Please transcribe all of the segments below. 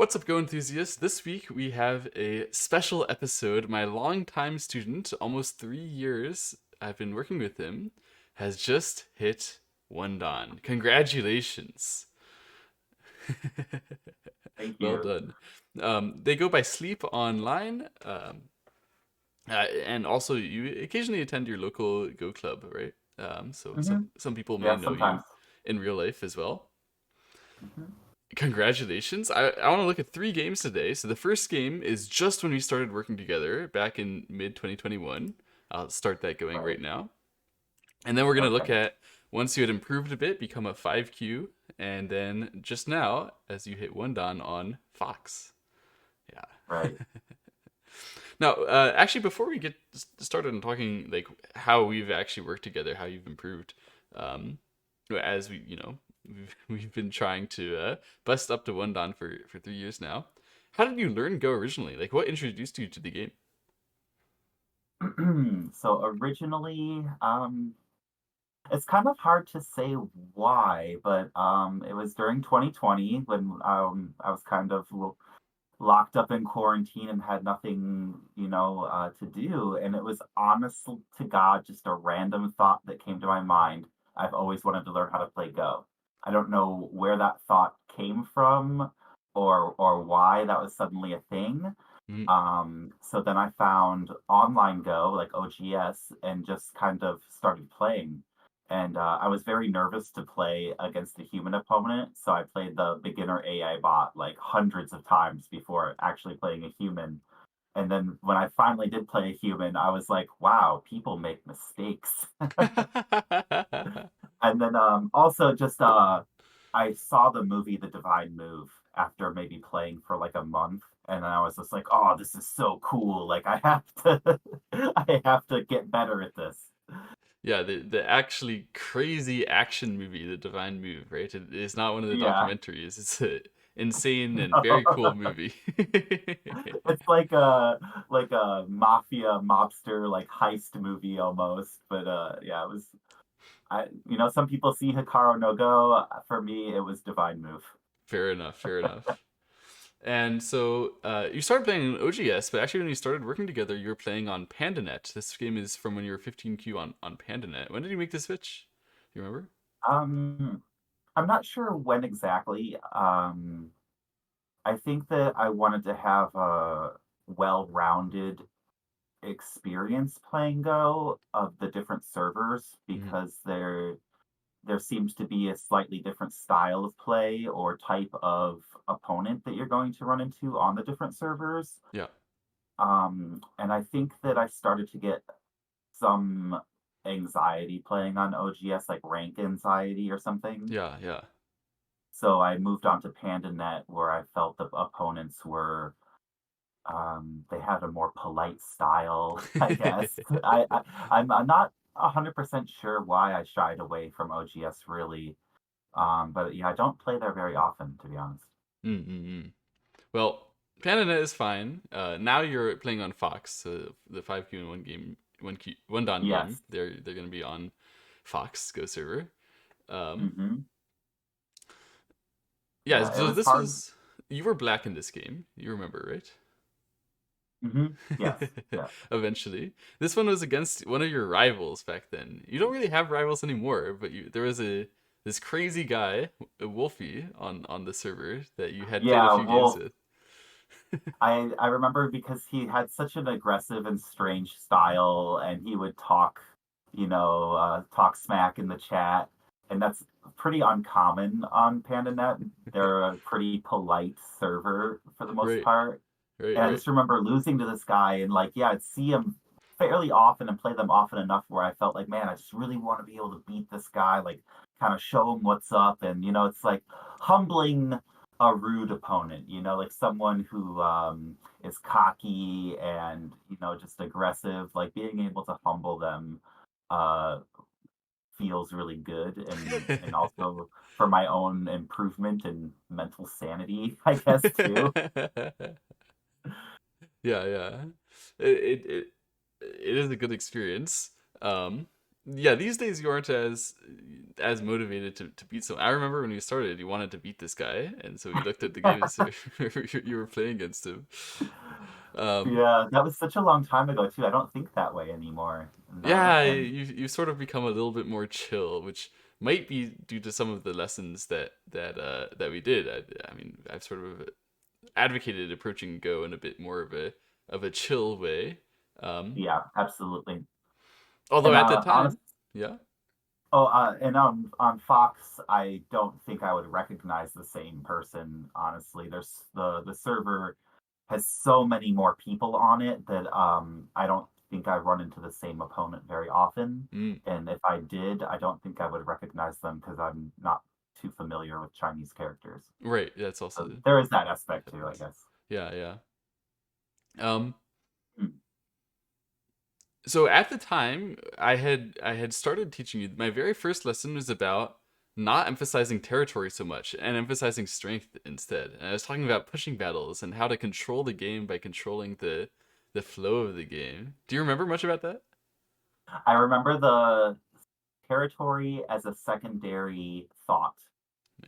What's up, Go enthusiasts? This week we have a special episode. My longtime student, almost 3 years I've been working with him, has just hit one dan. Congratulations. Thank Well you. done. They go by Sleep Online, and also you occasionally attend your local Go club, right? So hmm some people may Yeah, know you sometimes. in real life as well. hmm Congratulations. I want to look at three games today. So the first game is just when we started working together back in mid 2021. I'll start that going right Right. now. And then we're going to look Okay. at once you had improved a bit, become a 5Q, and then just now as you hit one dan on Fox. Yeah. Right. Now, actually, before we get started on talking like how we've actually worked together, how you've improved, um, as we've been trying to bust up to one dan for 3 years now. How did you learn Go originally? Like, what introduced you to the game? So originally, it's kind of hard to say why, but it was during 2020 when I was kind of locked up in quarantine and had nothing, to do. And it was honest to God, just a random thought that came to my mind. I've always wanted to learn how to play Go. I don't know where that thought came from or why that was suddenly a thing. Mm, So then I found online Go, like OGS, and just kind of started playing. And I was very nervous to play against a human opponent, so I played the beginner AI bot like hundreds of times before actually playing a human. And then when I finally did play a human, I was like, wow, people make mistakes. And then also just I saw the movie The Divine Move after maybe playing for like a month, and I was just like, "Oh, this is so cool! Like I have to, I have to get better at this." yeah, the actually crazy action movie, The Divine Move, right? It is not one of the Yeah, documentaries. It's a insane and very cool no. movie. It's like a mafia mobster like heist movie almost, but yeah, it was. Some people see Hikaru no Go. For me, it was Divine Move. Fair enough. Fair enough. And so you started playing on OGS, but actually when you started working together, you were playing on Pandanet. This game is from when you were 15Q on Pandanet. When did you make the switch? You remember? Um, I'm not sure when exactly. I think that I wanted to have a well-rounded experience playing Go of the different servers Hmm. because there seems to be a slightly different style of play or type of opponent that you're going to run into on the different servers. Yeah. And I think that I started to get some anxiety playing on OGS, like rank anxiety or something. Yeah. Yeah. So I moved on to Pandanet, where I felt the opponents were they had a more polite style, I guess. I'm not 100% sure why I shied away from OGS really. But yeah, I don't play there very often, to be honest. Mm-mm. Well, Pandanet is fine. Now you're playing on Fox, so the 5Q in one game, one dan game. Yes. They're gonna be on Fox Go server. Um, hmm yeah. Yeah, it So was this hard. was you were black in this game. You remember, right? Yes. Yeah. Eventually, this one was against one of your rivals back then. You don't really have rivals anymore, but there was a this crazy guy, Wolfie, on the server that you had played a Yeah, few games Wolf. with. I remember because he had such an aggressive and strange style, and he would talk, talk smack in the chat, and that's pretty uncommon on PandaNet. They're a pretty polite server for the most Right, part. right, And I right. just remember losing to this guy, and like, yeah, I'd see him fairly often and play them often enough where I felt like, man, I just really want to be able to beat this guy, like, kind of show him what's up. And, it's like humbling a rude opponent, like someone who is cocky and, just aggressive, like being able to humble them uh, feels really good. And also for my own improvement and mental sanity, I guess, too. Yeah, yeah. It, it it it is a good experience. Um, yeah, these days you aren't as motivated to beat someone. I remember when you started, you wanted to beat this guy, and so you looked at the games you were playing against him. Um, Yeah, that was such a long time ago too. I don't think that way anymore. No, yeah, and you sort of become a little bit more chill, which might be due to some of the lessons that we did. I mean, I've sort of advocated approaching Go in a bit more of a chill way. Um, yeah, absolutely. Although And at the honest, time, yeah. and on Fox, I don't think I would recognize the same person. Honestly, there's the server has so many more people on it that I don't think I run into the same opponent very often. Mm, And if I did, I don't think I would recognize them because I'm not too familiar with Chinese characters. right, that's So also there is that aspect too, I happens. guess. Yeah, yeah. Um, Hmm. so at the time, I had started teaching you. My very first lesson was about not emphasizing territory so much and emphasizing strength instead. And I was talking about pushing battles and how to control the game by controlling the flow of the game. Do you remember much about that? I remember the territory as a secondary thought.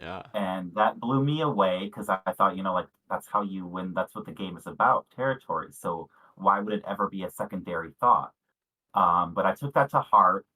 Yeah. And that blew me away because I thought, like, that's how you win. That's what the game is about, territory. So why would it ever be a secondary thought? But I took that to heart.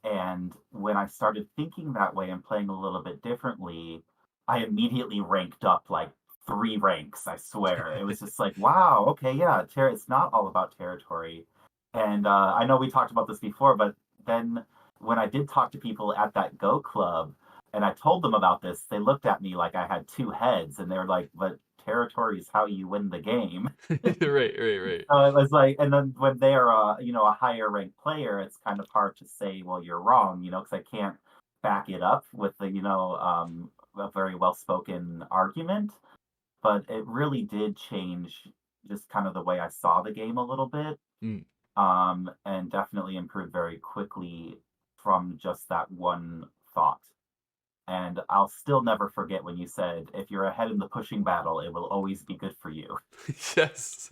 And when I started thinking that way and playing a little bit differently, I immediately ranked up like 3 ranks, I swear. It was just like, wow, okay, yeah, it's not all about territory. And I know we talked about this before, but then when I did talk to people at that Go Club and I told them about this, they looked at me like I had 2 heads and they were like, but territory is how you win the game. Right, right, right. So it was like, and then when they are a higher ranked player, it's kind of hard to say, well, you're wrong, because I can't back it up with a very well spoken argument. But it really did change just kind of the way I saw the game a little bit, Mm. and definitely improved very quickly from just that one thought. And I'll still never forget when you said, if you're ahead in the pushing battle, it will always be good for you. Yes.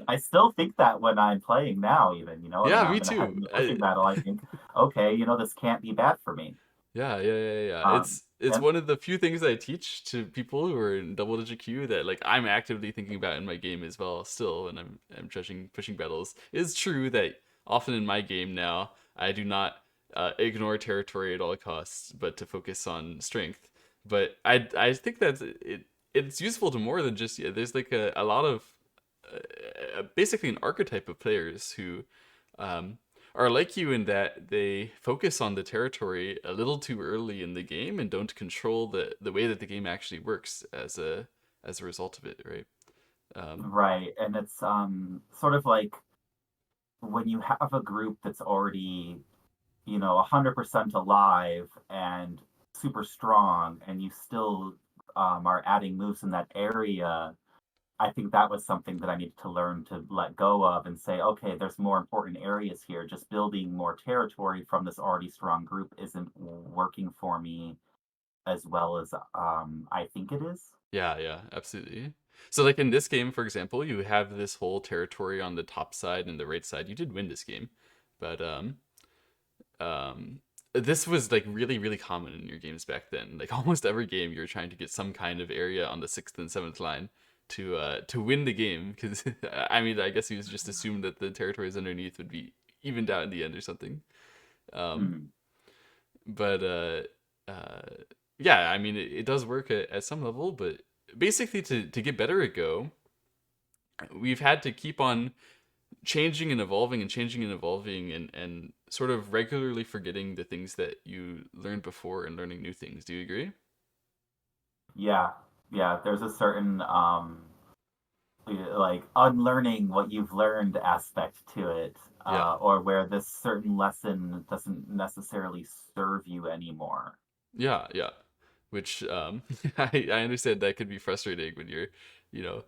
I still think that when I'm playing now, even, when Yeah, me I'm ahead too. in the pushing battle, I think, okay, this can't be bad for me. Yeah, yeah, yeah, yeah. Um, It's and one of the few things I teach to people who are in double digit queue that like I'm actively thinking about in my game as well still when I'm judging pushing battles. It's true that often in my game now I do not ignore territory at all costs, but to focus on strength. But I think that it's useful to more than just yeah, there's like a lot of basically an archetype of players who um, are like you in that they focus on the territory a little too early in the game and don't control the way that the game actually works as a result of it, right? Um, right, and it's sort of like when you have a group that's already, 100% alive and super strong, and you still are adding moves in that area. I think that was something that I needed to learn to let go of and say, okay, there's more important areas here. Just building more territory from this already strong group isn't working for me as well as I think it is. yeah, yeah, absolutely. So like in this game, for example, you have this whole territory on the top side and the right side. You did win this game, but um this was like really really common in your games back then. Like almost every game you're trying to get some kind of area on the sixth and seventh line to win the game because I mean I guess he was just assumed that the territories underneath would be evened out in the end or something. um Hmm. but yeah, I mean it does work at some level, but basically to get better at Go we've had to keep on changing and evolving and sort of regularly forgetting the things that you learned before and learning new things. Do you agree? Yeah, yeah. There's a certain like unlearning what you've learned aspect to it, Yeah. or where this certain lesson doesn't necessarily serve you anymore. Yeah, yeah. Which I understand that could be frustrating when you're, you know,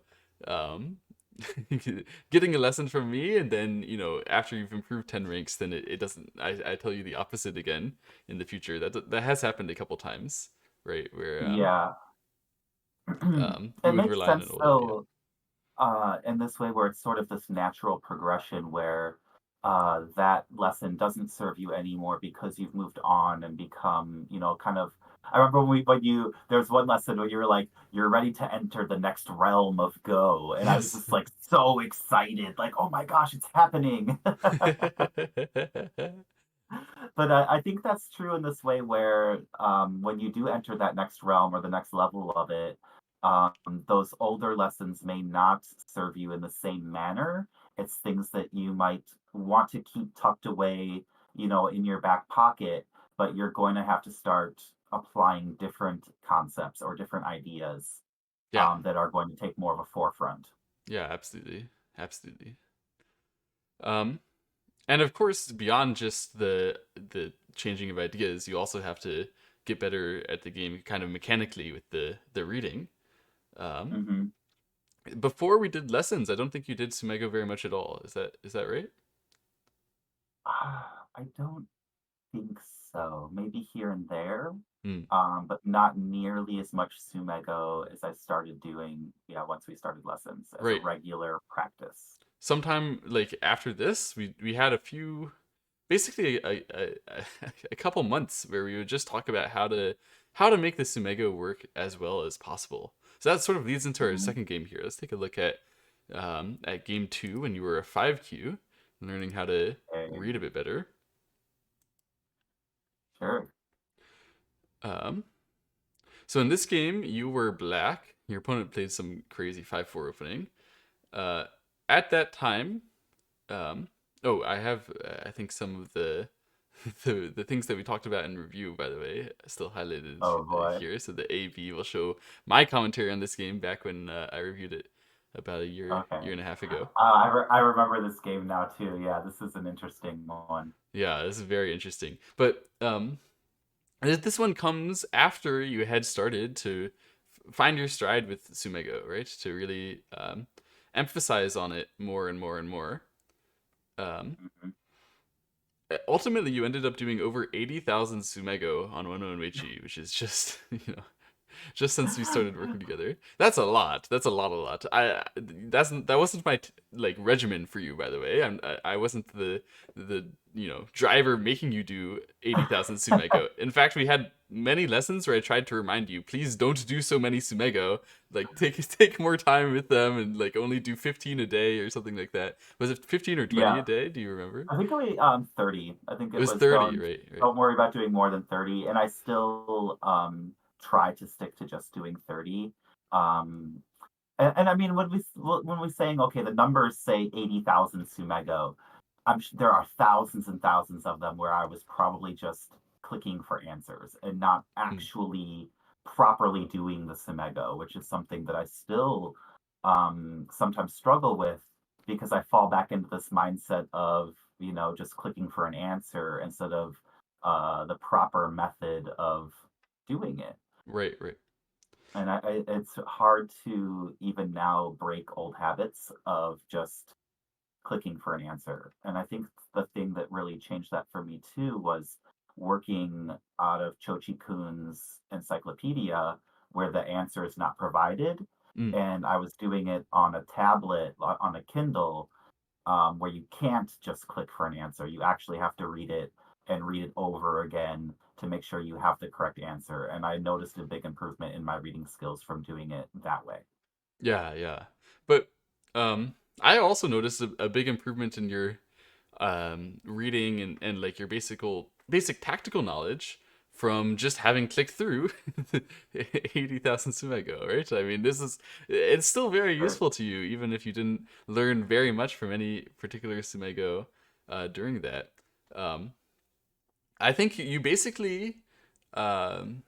um getting a lesson from me and then, after you've improved 10 ranks, then it doesn't I tell you the opposite again in the future. That has happened a couple times, right? Where Yeah. you It would makes rely on an sense old idea. though, in this way where it's sort of this natural progression where that lesson doesn't serve you anymore because you've moved on and become, kind of. I remember when there's one lesson where you were like, you're ready to enter the next realm of Go, and I was Yes. just like so excited, like, oh my gosh, it's happening. But I think that's true in this way where when you do enter that next realm or the next level of it, um, those older lessons may not serve you in the same manner. It's things that you might want to keep tucked away, in your back pocket, but you're going to have to start applying different concepts or different ideas Yeah. that are going to take more of a forefront. Yeah, absolutely. Absolutely. Um, and of course, beyond just the changing of ideas, you also have to get better at the game kind of mechanically with the reading. Um, Hmm. Before we did lessons, I don't think you did Sumego very much at all. Is that right? I don't think so. Maybe here and there, Hmm. but not nearly as much Sumego as I started doing, yeah, once we started lessons as a Right. regular practice. Sometime like after this, we had a few basically a couple months where we would just talk about how to make the Sumego work as well as possible. So that sort of leads into our Mhm. second game here. Let's take a look at game two when you were a 5Q, learning how to Okay, read a bit better. sure. Um, so in this game, you were black. Your opponent played some crazy 5-4 opening. Uh, at that time, Um, oh, I have I think some of the the things that we talked about in review, by the way, still highlighted Oh boy. here. So the A/B will show my commentary on this game back when I reviewed it about a Okay. year and a half ago. I remember this game now too. Yeah, this is an interesting one. Yeah, this is very interesting. But this one comes after you had started to find your stride with Sumego, right? To really emphasize on it more and more and more. Um, Mhm. Ultimately, you ended up doing over 80,000 Sumego on One Weichi, which is just, just since we started working together. That's a lot. That's a lot. That wasn't my like regimen for you, by the way. I wasn't the driver making you do 80,000 Sumego. In fact, we had many lessons where I tried to remind you, please don't do so many Sumego. Like take more time with them and like only do 15 a day or something like that. Was it 15 or 20 a Yeah, day? Do you remember? I think we 30. I think It it was was 30, right? Right. don't worry about doing more than 30, and I still try to stick to just doing 30. Um and I mean, when we saying, okay, the numbers say 80,000 Sumego, there are thousands and thousands of them where I was probably just clicking for answers and not Mm, actually properly doing the Sumego, which is something that I still sometimes struggle with because I fall back into this mindset of, just clicking for an answer instead of the proper method of doing it. right, right. And it's hard to even now break old habits of just clicking for an answer. And I think the thing that really changed that for me too was working out of Chochi Kun's encyclopedia, where the answer is not provided. Mm, And I was doing it on a tablet, on a Kindle, where you can't just click for an answer. You actually have to read it and read it over again to make sure you have the correct answer. And I noticed a big improvement in my reading skills from doing it that way. yeah, yeah. But I also noticed a big improvement in your reading and like your basic tactical knowledge from just having clicked through 80,000 Sumego, right? I mean, it's still very Sure. useful to you, even if you didn't learn very much from any particular Sumego during that. Um, I think you basically um,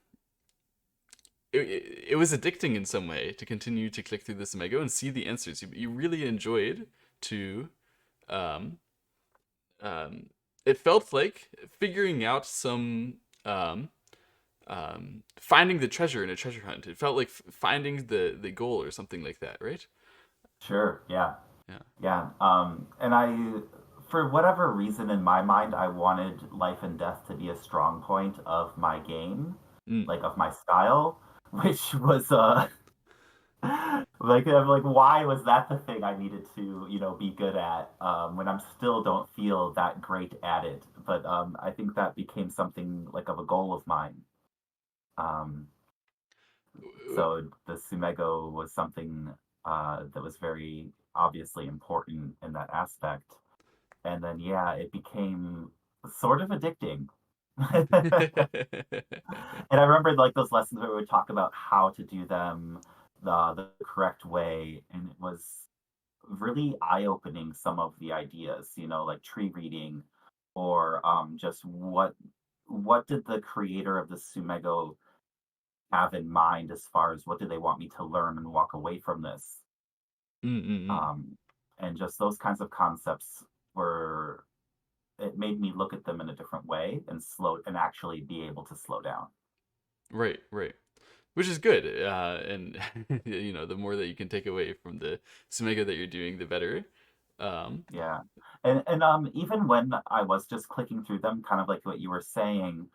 it was addicting in some way to continue to click through this Omego and see the answers. You really enjoyed to um, um, it felt like figuring out some finding the treasure in a treasure hunt. It felt like finding the goal or something like that, right? Sure. Yeah. Yeah. Yeah. And for whatever reason in my mind, I wanted life and death to be a strong point of my game, Mm. like of my style, which was Like I'm like, why was that the thing I needed to, be good at when I'm still don't feel that great at it? But I think that became something like of a goal of mine. Um, so the Sumego was something that was very obviously important in that aspect. And then yeah, it became sort of addicting. And I remember like those lessons where we would talk about how to do them the correct way, and it was really eye-opening some of the ideas, like tree reading or just what did the creator of the Sumego have in mind as far as what do they want me to learn and walk away from this? Mm-mm-mm. Um, and just those kinds of concepts were it made me look at them in a different way and slow and actually be able to slow down. Right, right. Which is good, and the more that you can take away from the Sumega that you're doing, the better. Um, Yeah. And even when I was just clicking through them, kind of like what you were saying,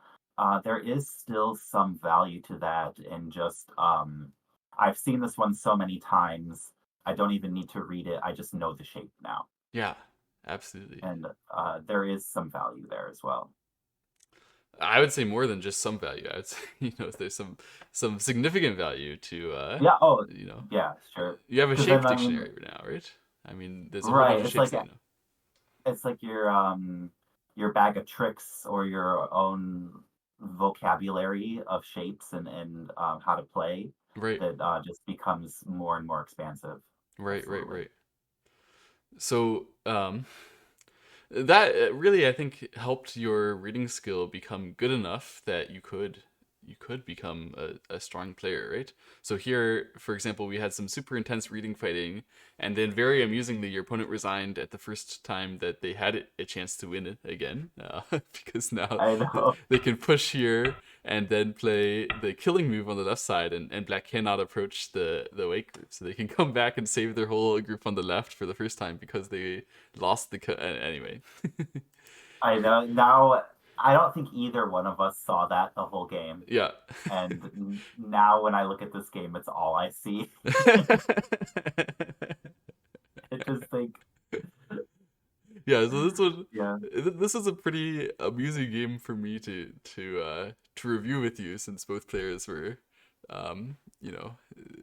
there is still some value to that and just I've seen this one so many times, I don't even need to read it. I just know the shape now. yeah, absolutely. And there is some value there as well. I would say more than just some value. I would say, there's some significant value to, Yeah, oh, you know, yeah, sure. you have a Because shape then I mean, dictionary now, right? I mean, there's a whole bunch right, of shapes that you know. it's like your bag of tricks or your own vocabulary of shapes and how to play Right, that just becomes more and more expansive. right, right, Absolutely. right. So, that really, I think, helped your reading skill become good enough that you could become a strong player, right? So here, for example, we had some super intense reading fighting, and then very amusingly, your opponent resigned at the first time that they had a chance to win it again, because now I know. they can push here and then play the killing move on the left side, and black cannot approach the white group, so they can come back and save their whole group on the left for the first time because they lost anyway. I know. Now, I don't think either one of us saw that the whole game. Yeah. And now when I look at this game, it's all I see. I just think, Yeah, so yeah. this is a pretty amusing game for me to review with you, since both players were um you know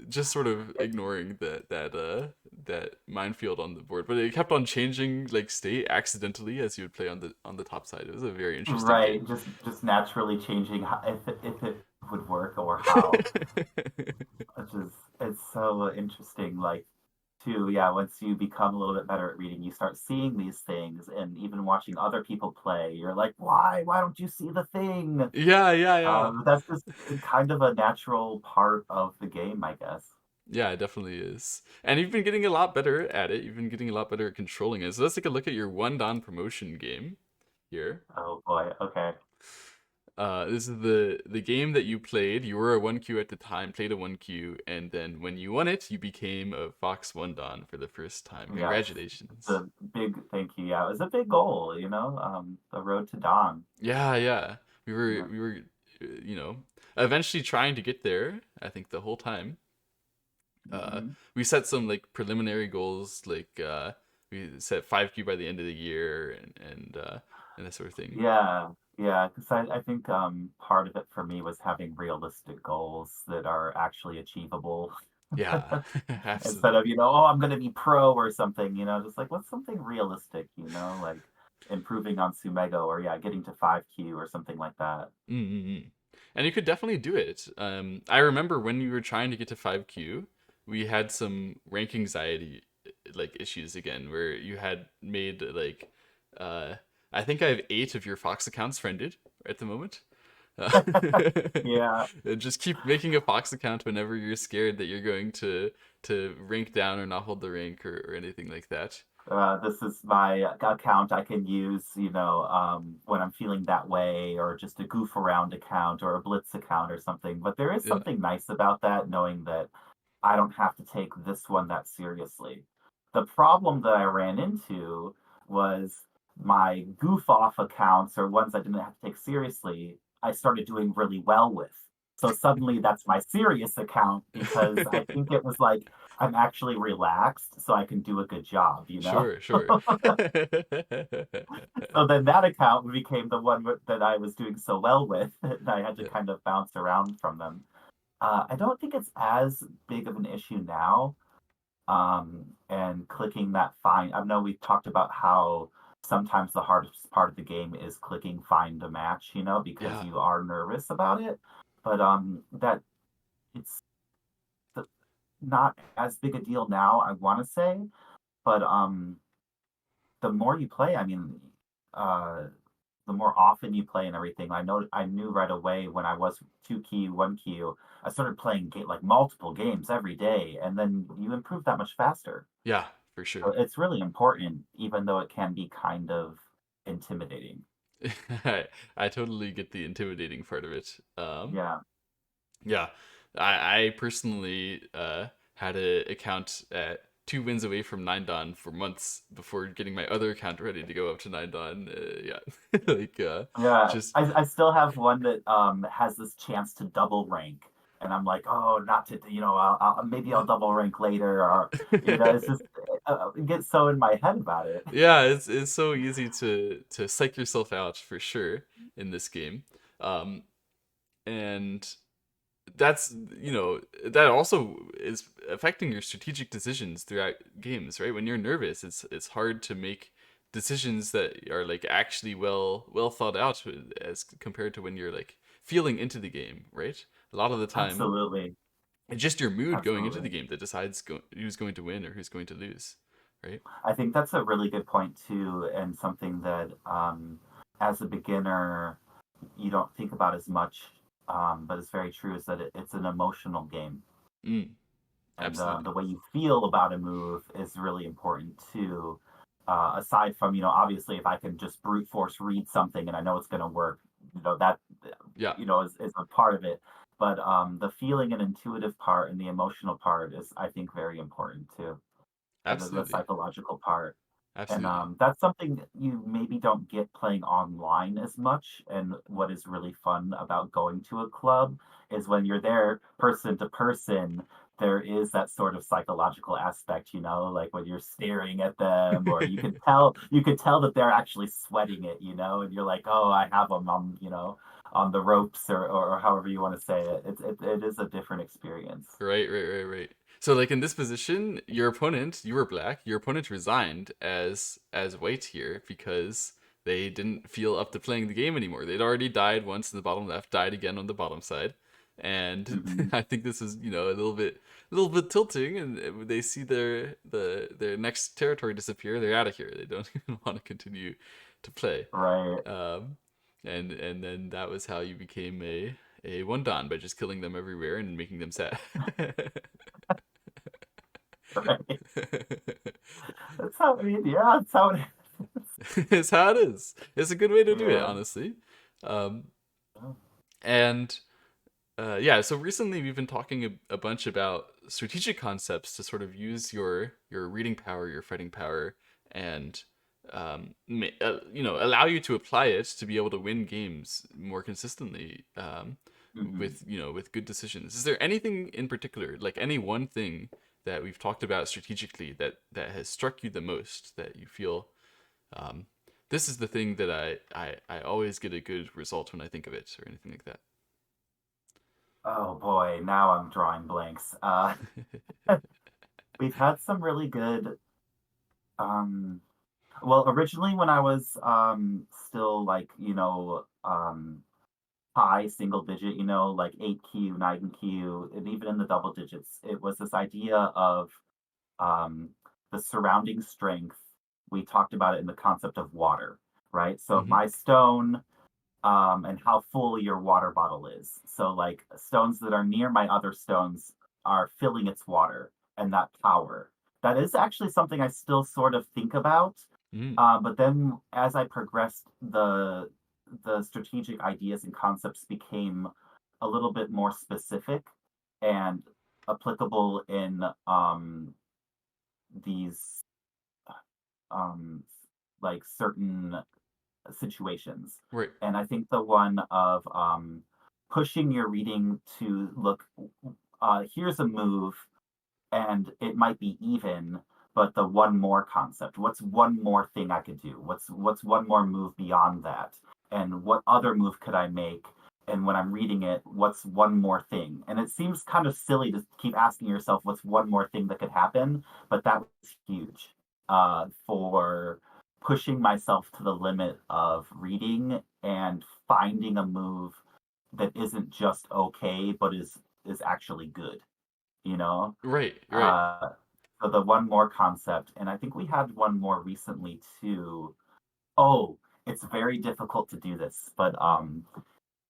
just sort of ignoring that minefield on the board, but it kept on changing like state accidentally as you would play on the top side. It was a very interesting Right, game. just naturally changing how, if it would work or how. Which is it's so interesting. Like, too, yeah, once you become a little bit better at reading, you start seeing these things, and even watching other people play, you're like, why? Why don't you see the thing? Yeah, yeah, yeah. That's just kind of a natural part of the game, I guess. Yeah, it definitely is. And you've been getting a lot better at it. You've been getting a lot better at controlling it. So let's take a look at your one dan promotion game here. Oh boy, okay. This is the game that you played. You were a 1Q at the time, played a 1Q, and then when you won it, you became a Fox 1 dan for the first time. Yes, Congratulations. the big thank you. Yeah, it was a big goal, the road to dawn. Yeah, yeah. We were Yeah. we were eventually trying to get there, I think the whole time. Hmm. We set some like preliminary goals, like we set 5Q by the end of the year, and that sort of thing. Yeah, yeah, because I think part of it for me was having realistic goals that are actually achievable. Yeah, Instead absolutely. of, oh, I'm going to be pro or something, just like what's something realistic, like improving on Sumego or yeah, getting to 5Q or something like that. Mm-hmm. And you could definitely do it. I remember when we were trying to get to 5Q, we had some rank anxiety like issues again, where you had made like uh I think I have 8 of your Fox accounts friended at the moment. Yeah. And just keep making a Fox account whenever you're scared that you're going to rank down or not hold the rank, or anything like that. This is my account I can use, when I'm feeling that way, or just a goof around account or a blitz account or something. But there is Yeah. something nice about that, knowing that I don't have to take this one that seriously. The problem that I ran into was my goof off accounts or ones I didn't have to take seriously, I started doing really well with. So suddenly that's my serious account because I think it was like I'm actually relaxed so I can do a good job, you know? Sure, sure. So then that account became the one that I was doing so well with, and I had to Yeah. kind of bounce around from them. I don't think it's as big of an issue now. And clicking that find. I know we've talked about how sometimes the hardest part of the game is clicking find a match, because Yeah. you are nervous about it. But that it's th- not as big a deal now, I want to say. But the more you play, I mean, uh, the more often you play and everything. I knew right away when I was two key, one queue, I started playing like multiple games every day, and then you improve that much faster. Yeah, for So sure. it's really important, even though it can be kind of intimidating. I totally get the intimidating part of it. Yeah. Yeah, I personally had an account at 2 wins away from 9 Dan for months before getting my other account ready to go up to 9 Dan. Yeah, like Yeah. just I still have one that has this chance to double rank. And I'm like, oh, not to, maybe I'll double rank later, or, it's just, it gets so in my head about it. yeah, it's so easy to psych yourself out for sure in this game. Um, and that's that also is affecting your strategic decisions throughout games, right? When you're nervous, it's hard to make decisions that are like actually well thought out as compared to when you're like feeling into the game, right? A lot of the time Absolutely. it's just your mood going into the Absolutely. game that decides who's going to win or who's going to lose, right? I think that's a really good point, too, and something that as a beginner, you don't think about as much, but it's very true, is that it's an emotional game. Mm, And absolutely. the way you feel about a move is really important too. Aside from, obviously, if I can just brute force read something and I know it's going to work, that Yeah, is a part of it. But the feeling and intuitive part and the emotional part is, I think, very important too. The absolutely. psychological part. And Absolutely. that's something you maybe don't get playing online as much. And what is really fun about going to a club is when you're there person to person, there is that sort of psychological aspect, like when you're staring at them, or you could tell that they're actually sweating it, and you're like, oh, I have them on the ropes, or however you want to say it. It is a different experience. Right. So like in this position, you were black. Your opponent resigned as white here because they didn't feel up to playing the game anymore. They'd already died once in the bottom left, died again on the bottom side, and Hmm. I think this is a little bit tilting, and they see their next territory disappear. They're out of here. They don't even want to continue to play. Right. Um, and then that was how you became a one dan by just killing them everywhere and making them sad. Right. That's how, I mean, yeah, that's how it It's how it is. It's a good way to do it, Yeah. honestly. Um, and yeah, so recently we've been talking a bunch about strategic concepts to sort of use your reading power, your fighting power, and allow you to apply it to be able to win games more consistently. Hmm. With good decisions. Is there anything in particular, like any one thing that we've talked about strategically that has struck you the most that you feel um, this is the thing that I always get a good result when I think of it or anything like that? Oh boy, now I'm drawing blanks. We've had some really good. Um, well, originally when I was still like high single digit, like 8Q, 9Q, and even in the double digits, it was this idea of um, the surrounding strength. We talked about it in the concept of water, right? So Hmm. my stone, and how full your water bottle is. So, like, stones that are near my other stones are filling its water, and that power. That is actually something I still sort of think about. Mm. But then, as I progressed, the strategic ideas and concepts became a little bit more specific and applicable in these um, like certain situations. Right. And I think the one of pushing your reading to look, here's a move, and it might be even, but the one more concept. What's one more thing I could do? What's one more move beyond that? And what other move could I make? And when I'm reading it, what's one more thing? And it seems kind of silly to keep asking yourself what's one more thing that could happen, but that was huge for pushing myself to the limit of reading and finding a move that isn't just okay, but is actually good. You know, Right, right. uh, so the one more concept, and I think we had one more recently too. Oh, it's very difficult to do this, but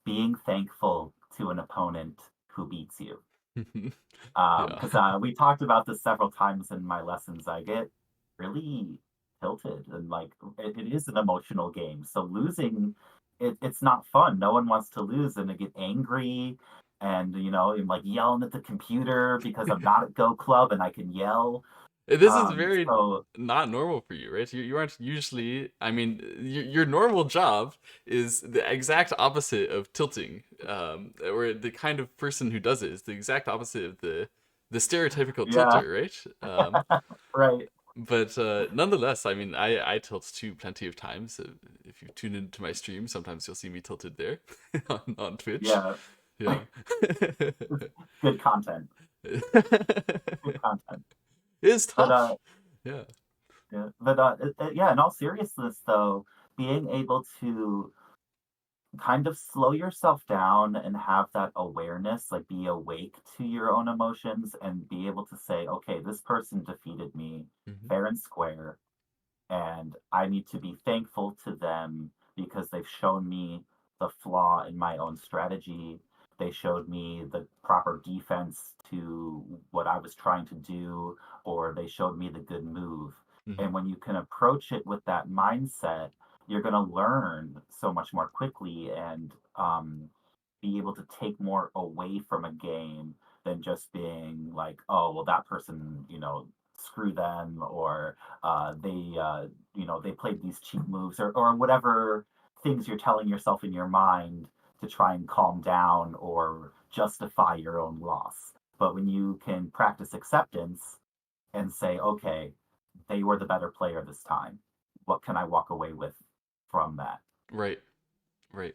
being thankful to an opponent who beats you. Yeah. Because we talked about this several times in my lessons. I get really tilted, and like it is an emotional game. So losing, it's not fun. No one wants to lose, and I get angry, and I'm like yelling at the computer because I'm not at Go Club and I can yell. This is very So not normal for you, right? You aren't usually. I mean, your normal job is the exact opposite of tilting. Or the kind of person who does it is the exact opposite of the stereotypical yeah, tilter, right? right, But nonetheless, I mean, I tilt too plenty of times. If you tune into my stream, sometimes you'll see me tilted there on Twitch. yeah, Yeah. good content, good It content. is But tough. Yeah. yeah, but yeah. In all seriousness, though, being able to kind of slow yourself down and have that awareness, like be awake to your own emotions and be able to say, okay, this person defeated me Hmm. fair and square, and I need to be thankful to them because they've shown me the flaw in my own strategy. They showed me the proper defense to what I was trying to do, or they showed me the good move. Hmm. And when you can approach it with that mindset, you're going to learn so much more quickly and be able to take more away from a game than just being like, oh, well, that person, screw them, or they played these cheap moves, or whatever things you're telling yourself in your mind to try and calm down or justify your own loss. But when you can practice acceptance and say, okay, they were the better player this time, what can I walk away with from that? Right. Right.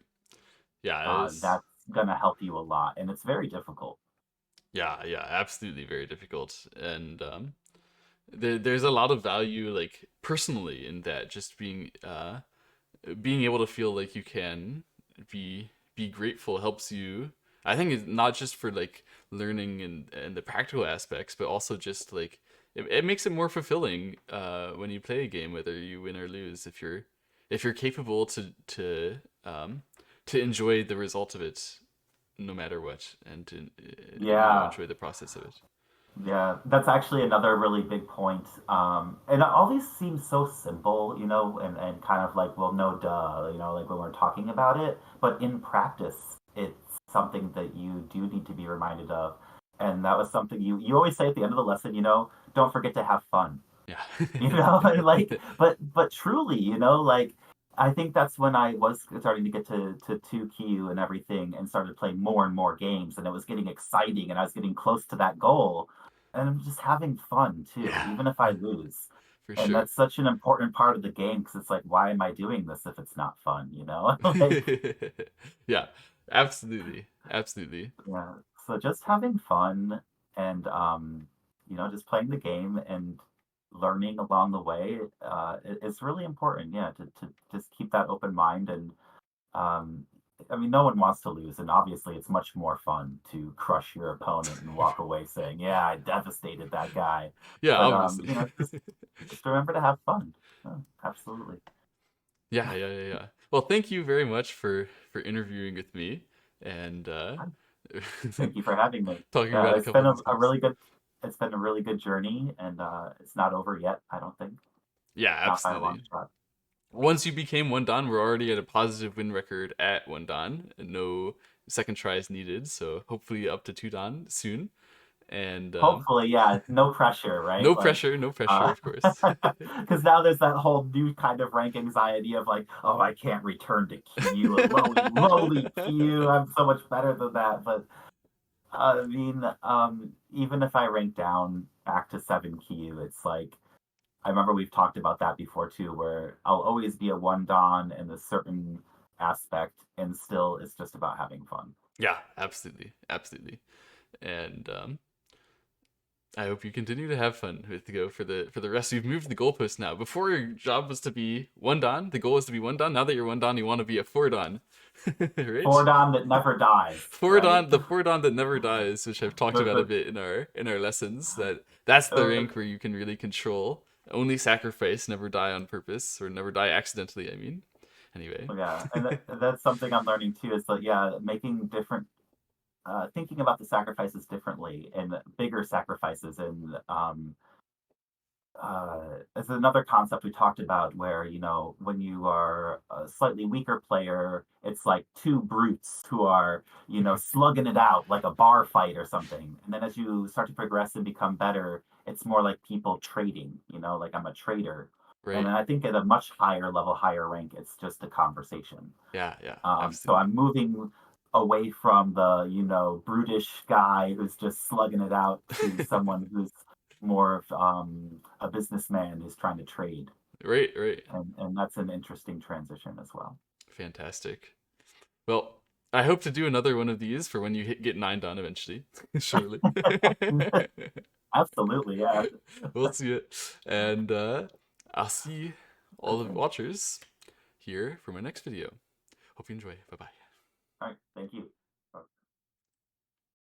Yeah. It's That's going to help you a lot. And it's very difficult. yeah. Yeah. Absolutely very difficult, and there's a lot of value, like personally, in that. Just being able to feel like you can be grateful helps you. I think it's not just for like learning and the practical aspects, but also just like it makes it more fulfilling when you play a game, whether you win or lose. If you're capable to enjoy the result of it, no matter what, and to Yeah. enjoy the process of it. Yeah, that's actually another really big point. And all these seem so simple, and kind of like, well, no, duh, like when we're talking about it. But in practice, it's something that you do need to be reminded of. And that was something you always say at the end of the lesson, don't forget to have fun. Yeah. Like, but truly, like I think that's when I was starting to get to 2Q and everything and started playing more and more games, and it was getting exciting and I was getting close to that goal, and I'm just having fun too, Yeah, even if I lose. for And sure. that's such an important part of the game because it's like, why am I doing this if it's not fun? Like, Yeah, absolutely, absolutely. yeah. So just having fun and just playing the game and learning along the way is really important. Yeah, to just keep that open mind and um, I mean, no one wants to lose, and obviously, it's much more fun to crush your opponent and walk away saying, "Yeah, I devastated that guy." Yeah, But obviously. just remember to have fun. Oh, absolutely. Yeah, yeah, yeah, yeah. Well, thank you very much for interviewing with me and Thank you for having me. talking about a It's couple been of these games. it's been a really good journey, and it's not over yet. I don't think, Yeah, not by a long absolutely. shot. Once you became one dan, we're already at a positive win record at one dan, and no second tries needed. So hopefully up to two dan soon. And Hopefully, yeah, no pressure, right? no Like, pressure, no pressure, of course. because now there's that whole new kind of rank anxiety of like, oh, I can't return to Q, lowly, lowly Q. I'm so much better than that. But I mean, even if I rank down back to 7Q, it's like I remember we've talked about that before too, where I'll always be a one don in a certain aspect, and still it's just about having fun. Yeah, absolutely, absolutely. And I hope you continue to have fun with the Go for the rest. You've moved the goalpost now. Before your job was to be one don. The goal was to be one don. Now that you're one don, you want to be a four don, Four right? don that never dies, Four right? don, the four don that never dies, which I've talked about a The, bit in our lessons. That's the uh, rank where you can really control. Only sacrifice, never die on purpose, or never die accidentally. I mean, anyway. yeah, and that's something I'm learning too. Is that yeah, making different, thinking about the sacrifices differently and bigger sacrifices, and it's another concept we talked about where when you are a slightly weaker player, it's like two brutes who are slugging it out like a bar fight or something, and then as you start to progress and become better, it's more like people trading, like I'm a trader. And Right. then I think at a much higher level, higher rank, it's just a conversation. Yeah. Yeah. So Absolutely. I'm moving away from the, brutish guy who's just slugging it out to someone who's more of a businessman who's trying to trade. Right. Right. And that's an interesting transition as well. Fantastic. Well, I hope to do another one of these for when you get nine done eventually. Surely. Absolutely, yeah. We'll see it. And I'll see all the watchers here for my next video. Hope you enjoy. Bye bye. All right, thank you.